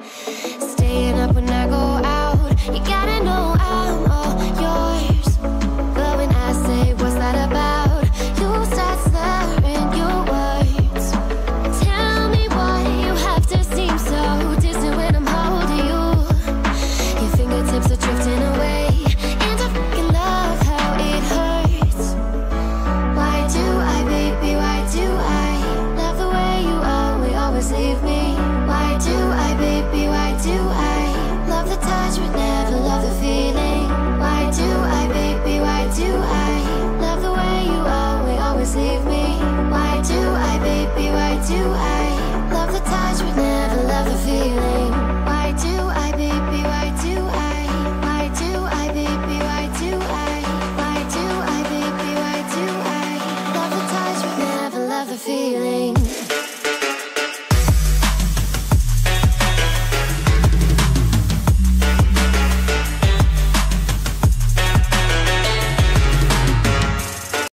Staying up when I go out, you gotta know I'm all yours. But when I say what's that about, you start slurring your words. Tell me why you have to seem so distant when I'm holding you. Your fingertips are drifting away, and I fucking love how it hurts. Why do I, baby, why do I love the way you always leave me? Why do I, baby, why do I love the touch but never love the feeling? Why do I, baby, why do I love the way you always leave me? Why do I, baby, why do I